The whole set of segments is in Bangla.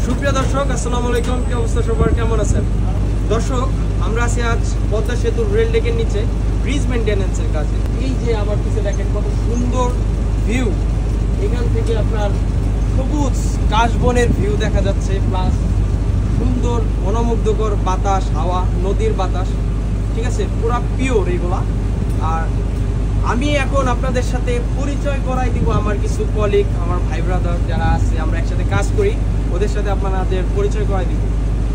সুপ্রিয় দর্শক, আসসালামু আলাইকুম। কি অবস্থা সবার, কেমন আছেন? দর্শক, আমরা আছি আজ পদ্মা সেতুর রেল ডেকের নিচে ব্রিজ মেইনটেনেন্সের কাজে। এই যে আমার পিছে দেখেন কত সুন্দর ভিউ, এখান থেকে আপনার সবুজ কাশবনের ভিউ দেখা যাচ্ছে, প্লাস সুন্দর মনোমুগ্ধকর বাতাস, হাওয়া, নদীর বাতাস, ঠিক আছে, পুরা পিওর এইগুলা। আর আমি এখন আপনাদের সাথে পরিচয় করাই দিব আমার কিছু কলিগ, আমার ভাই ব্রাদার যারা আছে, আমরা একসাথে কাজ করি, ওদের সাথে আপনাদের পরিচয় করাই দিব,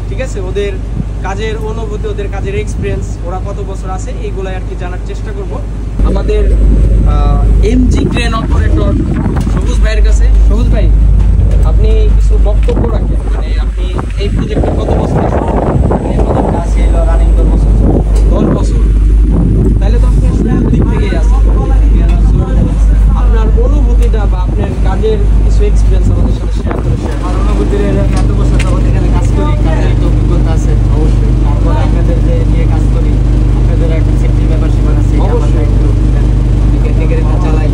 ঠিক আছে? ওদের কাজের অনুভূতি, ওদের কাজের এক্সপিরিয়েন্স, ওরা কত বছর আছে, এইগুলাই আর কি জানার চেষ্টা করব আমাদের এমজি ক্রেন অপারেটর সবুজ ভাইয়ের কাছে। সবুজ ভাই, আপনি কিছু বক্তব্য রাখেন, মানে আপনি এই প্রজেক্টে কত বছর আছেন? এই প্রজেক্টটা আছে রানিং 10 বছর। 10 বছর, তাহলে তো আপনি শুরুর দিক থেকেই আছেন। আপনার অনুভূতিটা বা আপনার কাজের কিছু এক্সপিরিয়েন্স আমাদের সাথে শেয়ার করে। আমার অনুভূতির এত বছর যাবত এখানে কাজ করি, কাজের একটা অভিজ্ঞতা আছে অবশ্যই। তারপরে আপনাদের যে নিয়ে কাজ করি, আপনাদের একটা সেফটি ব্যাপার সেবার আছে, অবশ্যই একটু ক্যারেক্টার চালাই,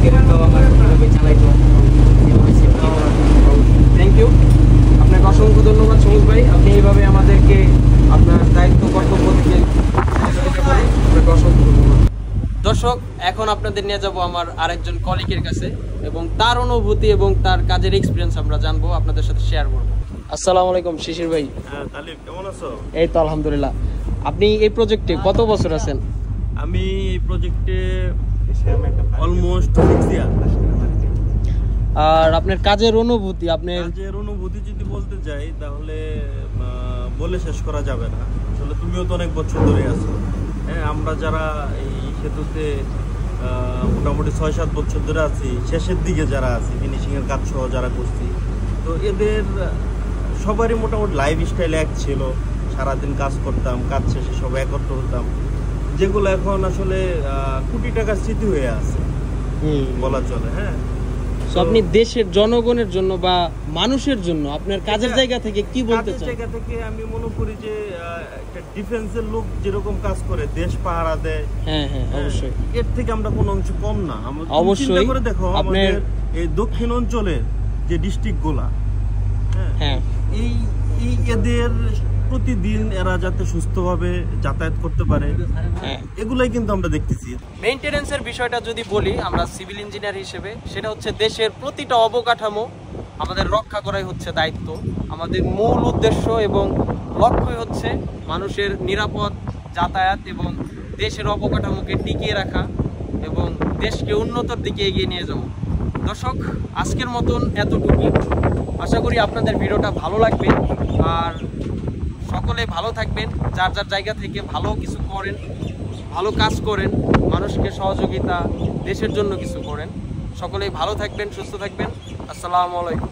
ক্যারেক্টারও আমার ভালোভাবে চালাইতো। থ্যাংক ইউ, আপনাকে অসংখ্য ধন্যবাদ সবুজ ভাই। আপনি এইভাবে আমাদেরকে আপনার দায়িত্ব কর্তব্য থেকে আপনাকে অসংখ্য ধন্যবাদ। দর্শক, এখন আপনাদের নিয়ে যাব আমার আরেকজন কলিগের কাছে এবং তার অনুভূতি এবং তার কাজের এক্সপিরিয়েন্স আমরা জানবো, আপনাদের সাথে শেয়ার করবো। আসসালামু আলাইকুম শিশির ভাই। হ্যাঁ তালিব, কেমন আছো? এই তো আলহামদুলিল্লাহ। আপনি এই প্রজেক্টে কত বছর আছেন? আমি এই প্রজেক্টে অলমোস্ট 6 ইয়ার। আর আপনার কাজের অনুভূতি, আপনার কাজের অনুভূতি যদি বলতে যাই তাহলে বলে শেষ করা যাবে না। আসলে তুমিও তো অনেক বছর ধরে আছো। হ্যাঁ, আমরা যারা এই সেতুতে মোটামুটি 6-7 বছর ধরে আছি, শেষের দিকে যারা আছি, ফিনিশিংয়ের কাজ সহ যারা করছি, তো এদের সবারই মোটামুটি লাইফ স্টাইল এক ছিল। সারাদিন কাজ করতাম, কাজ শেষে সবাই একত্র হতাম, যেগুলো এখন আসলে কোটি টাকার স্মৃতি হয়ে আছে বলা চলে। হ্যাঁ, তো আপনি দেশের জনগণের জন্য বা মানুষের জন্য আপনার কাজের জায়গা থেকে কি বলতে চান? জায়গা থেকে আমি মনে করি যে একটা ডিফেন্সের লোক যেরকম কাজ করে, দেশ পাহারা দেয়, হ্যাঁ হ্যাঁ অবশ্যই, এর থেকে আমরা কোনো অংশ কম না। অবশ্যই। চিন্তা করে দেখো, আপনার আমাদের এই দক্ষিণ অঞ্চলের যে ডিস্ট্রিক্ট গুলা, হ্যাঁ, এই এদের প্রতিদিন এরা যাতে সুস্থভাবে যাতায়াত করতে পারে, এগুলাই কিন্তু আমরা দেখতেছি। মেইনটেনেন্সের বিষয়টা যদি বলি, আমরা সিভিল ইঞ্জিনিয়ার হিসেবে, সেটা হচ্ছে দেশের প্রতিটা অবকাঠামো আমাদের রক্ষা করাই হচ্ছে দায়িত্ব। আমাদের মূল উদ্দেশ্য এবং লক্ষ্যই হচ্ছে মানুষের নিরাপদ যাতায়াত এবং দেশের অবকাঠামোকে টিকিয়ে রাখা এবং দেশকে উন্নতর দিকে এগিয়ে নিয়ে যাওয়া। দর্শক, আজকের মতন এতটুকুই। আশা করি আপনাদের ভিডিওটা ভালো লাগবে। আর সকলে ভালো থাকবেন, যার যার জায়গা থেকে ভালো কিছু করেন, ভালো কাজ করেন, মানুষকে সহযোগিতা, দেশের জন্য কিছু করেন। সকলেই ভালো থাকবেন, সুস্থ থাকবেন। আসসালামু আলাইকুম।